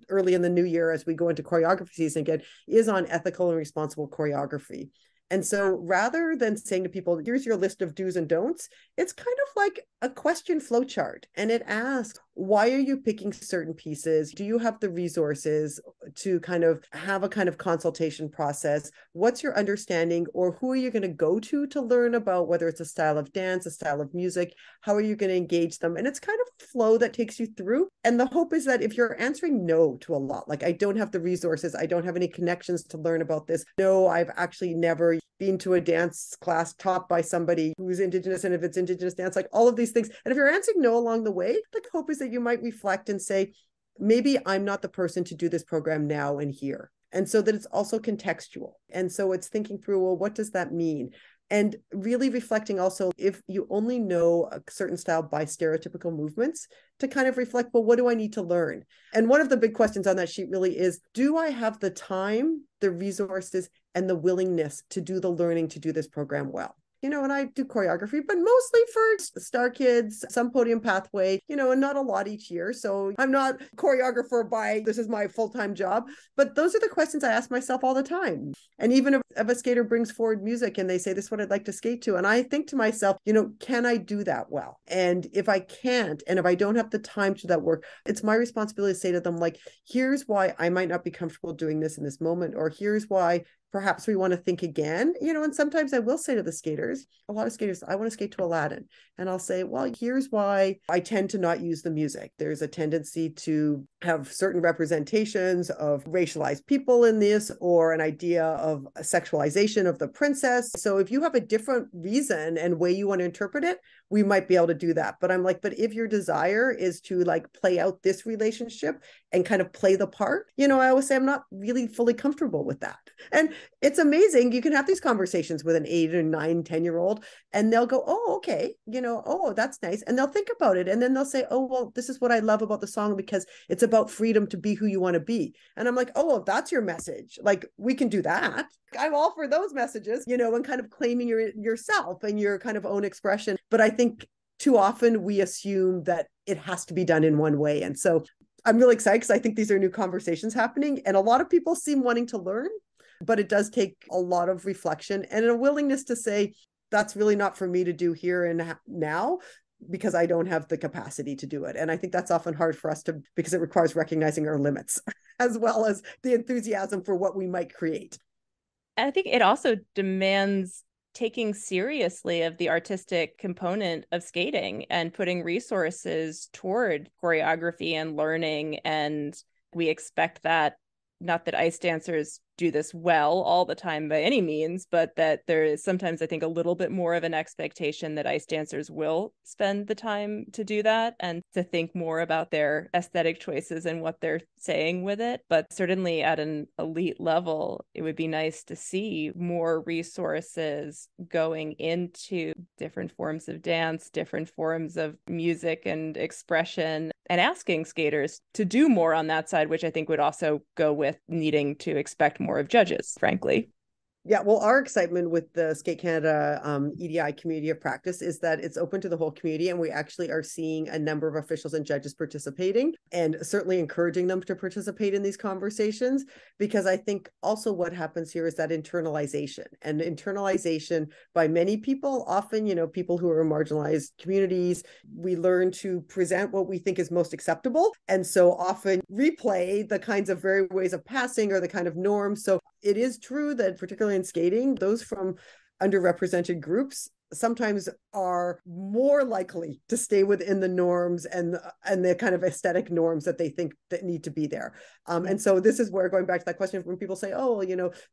early in the new year as we go into choreography season again, is on ethical and responsible choreography. And so rather than saying to people, here's your list of do's and don'ts, it's kind of like a question flowchart. And it asks, why are you picking certain pieces? Do you have the resources to kind of have a kind of consultation process? What's your understanding, or who are you going to go to learn about whether it's a style of dance, a style of music? How are you going to engage them? And it's kind of a flow that takes you through. And the hope is that if you're answering no to a lot, like I don't have the resources, I don't have any connections to learn about this. No, I've actually never been to a dance class taught by somebody who's Indigenous, and if it's Indigenous dance, like all of these things. And if you're answering no along the way, the hope is that you might reflect and say, maybe I'm not the person to do this program now and here. And so that it's also contextual. And so it's thinking through, well, what does that mean? And really reflecting also, if you only know a certain style by stereotypical movements, to kind of reflect, well, what do I need to learn? And one of the big questions on that sheet really is, do I have the time, the resources, and the willingness to do the learning to do this program well? And I do choreography, but mostly for Star Kids, some Podium Pathway, and not a lot each year. So I'm not choreographer this is my full-time job, but those are the questions I ask myself all the time. And even if a skater brings forward music and they say, this is what I'd like to skate to, and I think to myself, can I do that well? And if I can't, and if I don't have the time to do that work, it's my responsibility to say to them, like, here's why I might not be comfortable doing this in this moment, or here's why perhaps we want to think again, and sometimes I will say to the skaters, a lot of skaters, I want to skate to Aladdin. And I'll say, well, here's why I tend to not use the music. There's a tendency to have certain representations of racialized people in this, or an idea of a sexualization of the princess. So if you have a different reason and way you want to interpret it, we might be able to do that. But I'm like, but if your desire is to like play out this relationship and kind of play the part, I always say I'm not really fully comfortable with that. And it's amazing. You can have these conversations with an 8 or 9, 10-year-old, and they'll go, oh, okay, oh, that's nice. And they'll think about it. And then they'll say, oh, well, this is what I love about the song because it's about freedom to be who you want to be. And I'm like, oh, well, that's your message. Like, we can do that. I'm all for those messages, and kind of claiming yourself and your kind of own expression. But I think too often we assume that it has to be done in one way. And so I'm really excited because I think these are new conversations happening, and a lot of people seem wanting to learn, but it does take a lot of reflection and a willingness to say, that's really not for me to do here and now, because I don't have the capacity to do it. And I think that's often hard for us because it requires recognizing our limits as well as the enthusiasm for what we might create. And I think it also demands taking seriously of the artistic component of skating and putting resources toward choreography and learning. And we expect that, not that ice dancers do this well all the time by any means, but that there is sometimes, I think, a little bit more of an expectation that ice dancers will spend the time to do that and to think more about their aesthetic choices and what they're saying with it. But certainly at an elite level, it would be nice to see more resources going into different forms of dance, different forms of music and expression, and asking skaters to do more on that side, which I think would also go with needing to expect more of judges, frankly. Yeah, well, our excitement with the Skate Canada EDI community of practice is that it's open to the whole community, and we actually are seeing a number of officials and judges participating, and certainly encouraging them to participate in these conversations, because I think also what happens here is that internalization by many people, often, people who are in marginalized communities, we learn to present what we think is most acceptable, and so often replay the kinds of very ways of passing or the kind of norms. So it is true that particularly in skating, those from underrepresented groups sometimes are more likely to stay within the norms and the kind of aesthetic norms that they think that need to be there. And so this is where, going back to that question, when people say, oh,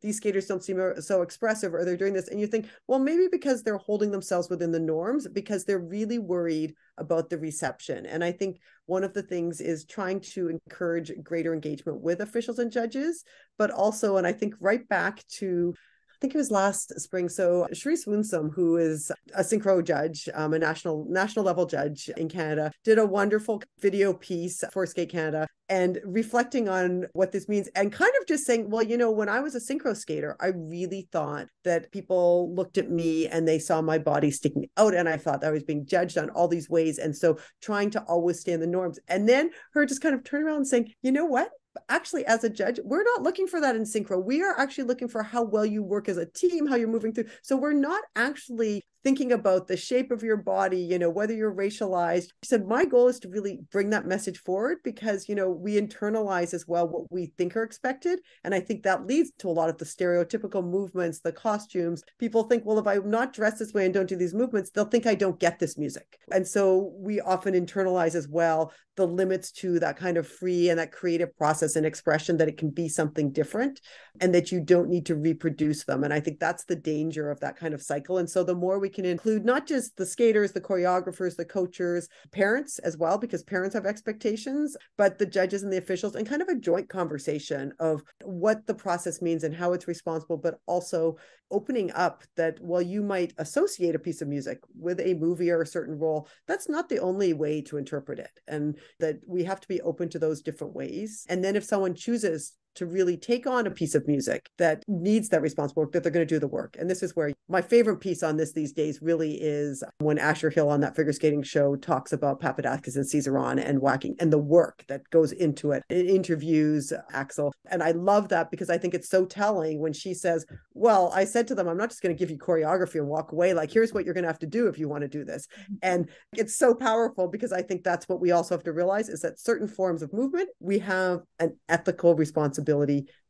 these skaters don't seem so expressive, or they're doing this, and you think, well, maybe because they're holding themselves within the norms, because they're really worried about the reception. And I think one of the things is trying to encourage greater engagement with officials and judges, but also, and I think right back to, I think it was last spring. So Sharice Winsome, who is a synchro judge, a national level judge in Canada, did a wonderful video piece for Skate Canada and reflecting on what this means, and kind of just saying, well, when I was a synchro skater, I really thought that people looked at me and they saw my body sticking out, and I thought that I was being judged on all these ways. And so trying to always stay in the norms. And then her just kind of turning around and saying, you know what? Actually, as a judge, we're not looking for that in synchro. We are actually looking for how well you work as a team, how you're moving through. So we're not actually thinking about the shape of your body, whether you're racialized. She said, my goal is to really bring that message forward, because, we internalize as well what we think are expected. And I think that leads to a lot of the stereotypical movements, the costumes. People think, well, if I'm not dressed this way and don't do these movements, they'll think I don't get this music. And so we often internalize as well the limits to that kind of free and that creative process and expression, that it can be something different and that you don't need to reproduce them. And I think that's the danger of that kind of cycle. And so the more we can include not just the skaters, the choreographers, the coaches, parents as well, because parents have expectations, but the judges and the officials, and kind of a joint conversation of what the process means and how it's responsible, but also opening up that while you might associate a piece of music with a movie or a certain role, that's not the only way to interpret it. And that we have to be open to those different ways. And then if someone chooses to really take on a piece of music that needs that responsible work, that they're going to do the work. And this is where my favorite piece on this these days really is when Asher Hill on that figure skating show talks about Papadakis and Caesaron and whacking and the work that goes into it. It interviews Axel. And I love that because I think it's so telling when she says, well, I said to them, I'm not just going to give you choreography and walk away. Like, here's what you're going to have to do if you want to do this. And it's so powerful because I think that's what we also have to realize is that certain forms of movement, we have an ethical responsibility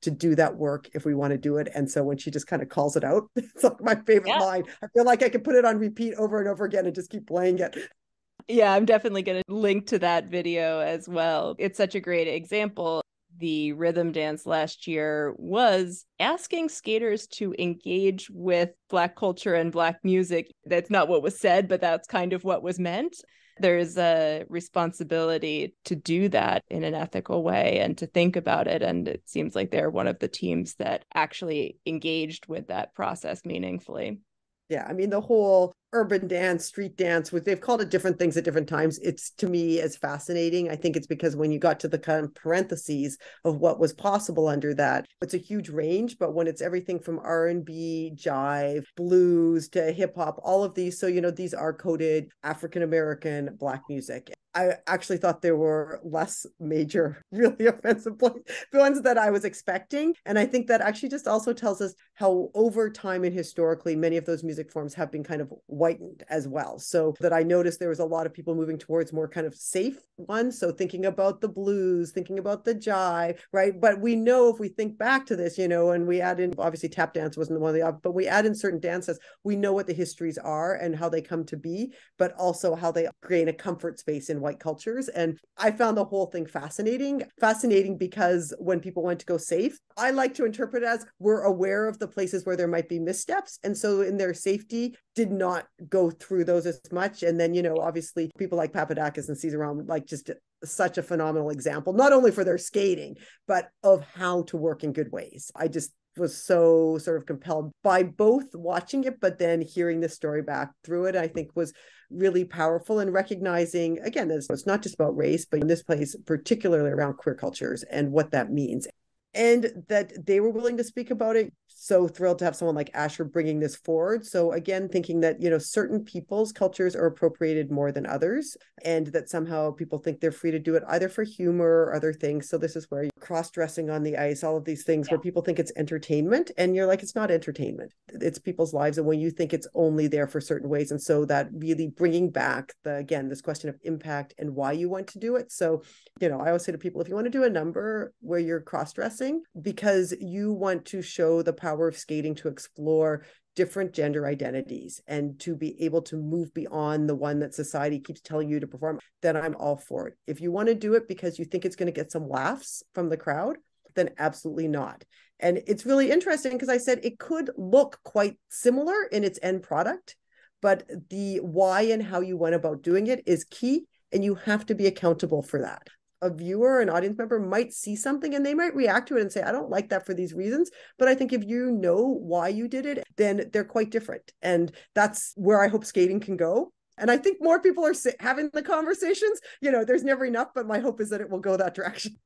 to do that work if we want to do it. And so when she just kind of calls it out, it's like my favorite line. I feel like I could put it on repeat over and over again and just keep playing it. Yeah, I'm definitely going to link to that video as well. It's such a great example. The rhythm dance last year was asking skaters to engage with Black culture and Black music. That's not what was said, but that's kind of what was meant. There's a responsibility to do that in an ethical way and to think about it. And it seems like they're one of the teams that actually engaged with that process meaningfully. Yeah, I mean, the whole urban dance, street dance, which they've called it different things at different times. It's, to me, as fascinating. I think it's because when you got to the kind of parentheses of what was possible under that, it's a huge range. But when it's everything from R&B, jive, blues to hip hop, all of these. So, these are coded African-American Black music. I actually thought there were less major, really offensive ones that I was expecting. And I think that actually just also tells us how over time and historically, many of those music forms have been kind of whitened as well. So that I noticed there was a lot of people moving towards more kind of safe ones. So thinking about the blues, thinking about the jive, right? But we know if we think back to this, and we add in, obviously tap dance wasn't one of the, but we add in certain dances, we know what the histories are and how they come to be, but also how they create a comfort space in white cultures. And I found the whole thing fascinating because when people went to go safe, I like to interpret it as we're aware of the places where there might be missteps. And so in their safety, did not go through those as much. And then, obviously people like Papadakis and Caesar, like just such a phenomenal example, not only for their skating, but of how to work in good ways. I just was so sort of compelled by both watching it, but then hearing the story back through it, I think was really powerful, and recognizing, again, that it's not just about race, but in this place, particularly around queer cultures and what that means. And that they were willing to speak about it. So thrilled to have someone like Asher bringing this forward. So again, thinking that, certain people's cultures are appropriated more than others, and that somehow people think they're free to do it either for humor or other things. So this is where cross-dressing on the ice, all of these things where people think it's entertainment, and you're like, it's not entertainment. It's people's lives. And when you think it's only there for certain ways. And so that really bringing back this question of impact and why you want to do it. So, I always say to people, if you want to do a number where you're cross-dressing because you want to show the power of skating to explore different gender identities and to be able to move beyond the one that society keeps telling you to perform, then I'm all for it. If you want to do it because you think it's going to get some laughs from the crowd, then absolutely not. And it's really interesting because I said it could look quite similar in its end product, but the why and how you went about doing it is key, and you have to be accountable for that. A viewer, an audience member might see something and they might react to it and say, I don't like that for these reasons. But I think if you know why you did it, then they're quite different. And that's where I hope skating can go. And I think more people are having the conversations. There's never enough, but my hope is that it will go that direction.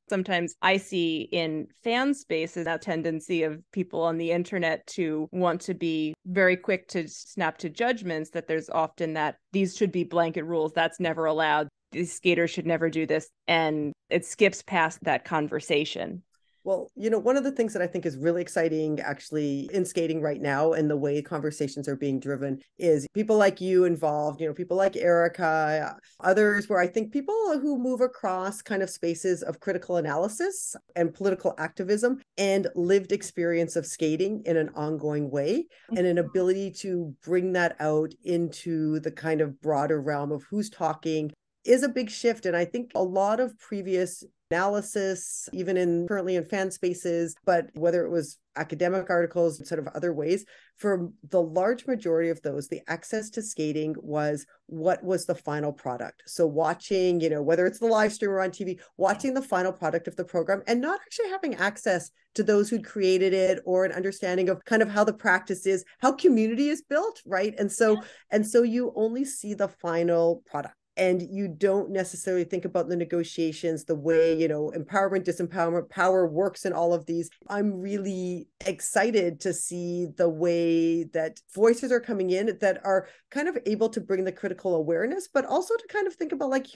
Sometimes I see in fan spaces that tendency of people on the internet to want to be very quick to snap to judgments, that there's often that these should be blanket rules. That's never allowed. These skaters should never do this. And it skips past that conversation. Well, one of the things that I think is really exciting actually in skating right now and the way conversations are being driven is people like you involved, people like Erica, others, where I think people who move across kind of spaces of critical analysis and political activism and lived experience of skating in an ongoing way, and an ability to bring that out into the kind of broader realm of who's talking is a big shift. And I think a lot of previous analysis, even currently in fan spaces, but whether it was academic articles, sort of other ways, for the large majority of those, the access to skating was what was the final product. So watching, whether it's the live stream or on TV, watching the final product of the program and not actually having access to those who'd created it or an understanding of kind of how the practice is, how community is built, right? And so you only see the final product. And you don't necessarily think about the negotiations, the way, empowerment, disempowerment, power works in all of these. I'm really excited to see the way that voices are coming in that are kind of able to bring the critical awareness, but also to kind of think about like,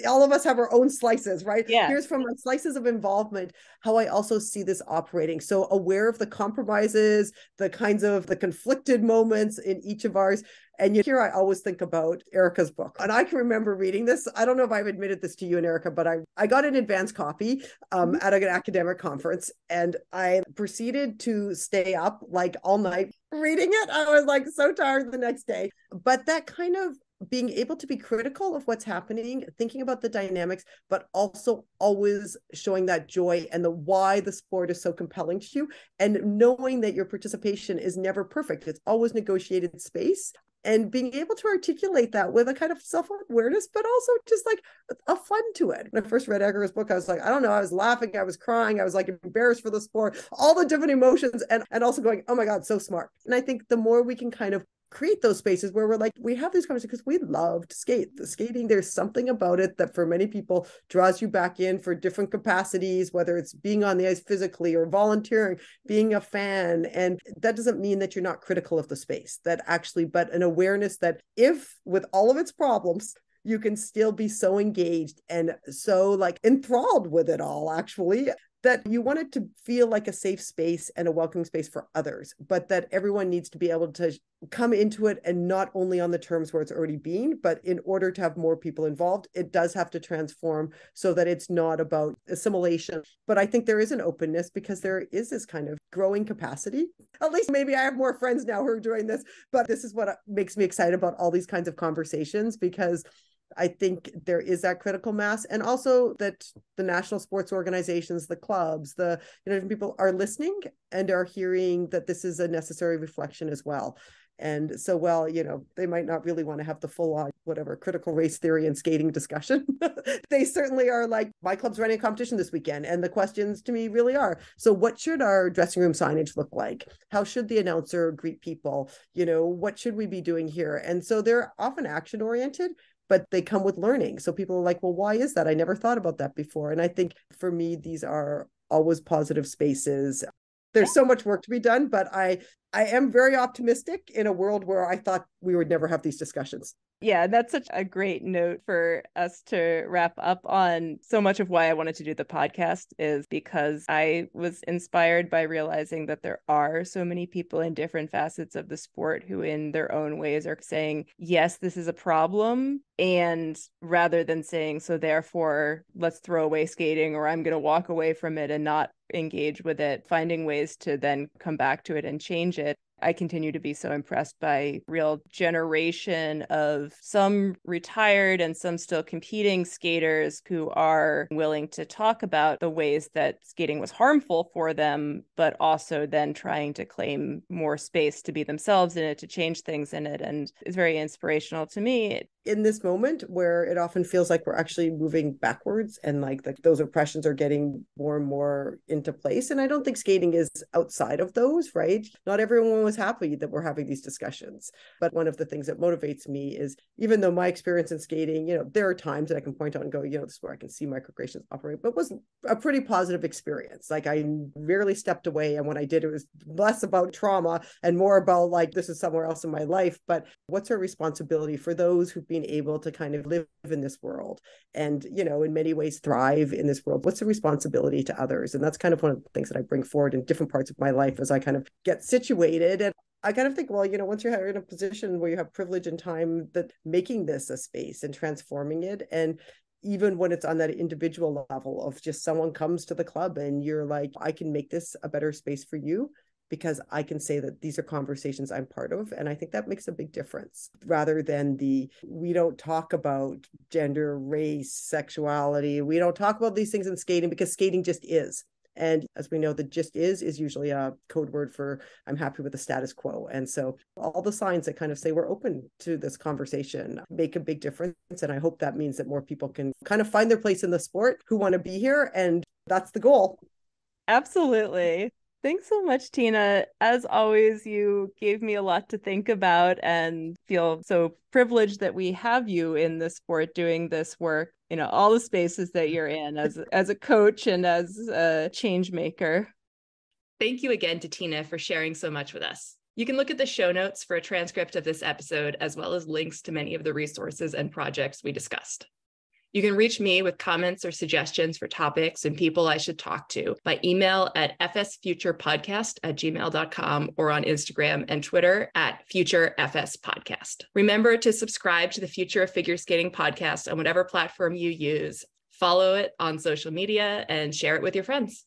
all of us have our own slices, right? Yeah. Here's from my slices of involvement, how I also see this operating. So aware of the compromises, the kinds of the conflicted moments in each of ours. And here I always think about Erica's book. And I can remember reading this. I don't know if I've admitted this to you and Erica, but I got an advance copy at an academic conference. And I proceeded to stay up like all night reading it. I was like so tired the next day. But that kind of being able to be critical of what's happening, thinking about the dynamics, but also always showing that joy and the why the sport is so compelling to you, and knowing that your participation is never perfect. It's always negotiated space. And being able to articulate that with a kind of self-awareness, but also just like a fun to it. When I first read Edgar's book, I was like, I don't know, I was laughing, I was crying, I was like embarrassed for the sport, all the different emotions, and also going, oh my God, so smart. And I think the more we can kind of create those spaces where we're like, we have these conversations because we love to skate. The skating, there's something about it that for many people draws you back in for different capacities, whether it's being on the ice physically or volunteering, being a fan. And that doesn't mean that you're not critical of the space, that actually, but an awareness that if with all of its problems, you can still be so engaged and so like enthralled with it all, actually, that you want it to feel like a safe space and a welcoming space for others, but that everyone needs to be able to come into it, and not only on the terms where it's already been, but in order to have more people involved, it does have to transform so that it's not about assimilation. But I think there is an openness because there is this kind of growing capacity. At least maybe I have more friends now who are doing this, but this is what makes me excited about all these kinds of conversations, because I think there is that critical mass, and also that the national sports organizations, the clubs, the different people are listening and are hearing that this is a necessary reflection as well. And so, well, they might not really want to have the full on, whatever, critical race theory and skating discussion. They certainly are like, my club's running a competition this weekend. And the questions to me really are, so what should our dressing room signage look like? How should the announcer greet people? What should we be doing here? And so they're often action oriented, but they come with learning. So people are like, well, why is that? I never thought about that before. And I think for me, these are always positive spaces. There's so much work to be done, but I am very optimistic in a world where I thought we would never have these discussions. Yeah, that's such a great note for us to wrap up on. So much of why I wanted to do the podcast is because I was inspired by realizing that there are so many people in different facets of the sport who in their own ways are saying, yes, this is a problem. And rather than saying, so therefore, let's throw away skating, or I'm going to walk away from it and not engage with it, finding ways to then come back to it and change it. I continue to be so impressed by real generation of some retired and some still competing skaters who are willing to talk about the ways that skating was harmful for them, but also then trying to claim more space to be themselves in it, to change things in it. And it's very inspirational to me. In this moment where it often feels like we're actually moving backwards, and like those oppressions are getting more and more into place. And I don't think skating is outside of those, right? Not everyone was happy that we're having these discussions. But one of the things that motivates me is, even though my experience in skating, there are times that I can point out and go, this is where I can see microaggressions operate, but it was a pretty positive experience. Like, I rarely stepped away. And when I did, it was less about trauma and more about like, this is somewhere else in my life. But what's our responsibility for those who've been able to kind of live in this world and, in many ways thrive in this world? What's the responsibility to others? And that's kind of one of the things that I bring forward in different parts of my life as I kind of get situated. And I kind of think, well, once you're in a position where you have privilege and time, that making this a space and transforming it, and even when it's on that individual level of just someone comes to the club and you're like, I can make this a better space for you, because I can say that these are conversations I'm part of. And I think that makes a big difference, rather than we don't talk about gender, race, sexuality. We don't talk about these things in skating because skating just is. And as we know, the just is usually a code word for I'm happy with the status quo. And so all the signs that kind of say we're open to this conversation make a big difference. And I hope that means that more people can kind of find their place in the sport who want to be here. And that's the goal. Absolutely. Thanks so much, Tina. As always, you gave me a lot to think about, and feel so privileged that we have you in the sport doing this work, all the spaces that you're in as a coach and as a change maker. Thank you again to Tina for sharing so much with us. You can look at the show notes for a transcript of this episode, as well as links to many of the resources and projects we discussed. You can reach me with comments or suggestions for topics and people I should talk to by email at fsfuturepodcast@gmail.com, or on Instagram and Twitter @futurefspodcast. Remember to subscribe to the Future of Figure Skating podcast on whatever platform you use. Follow it on social media and share it with your friends.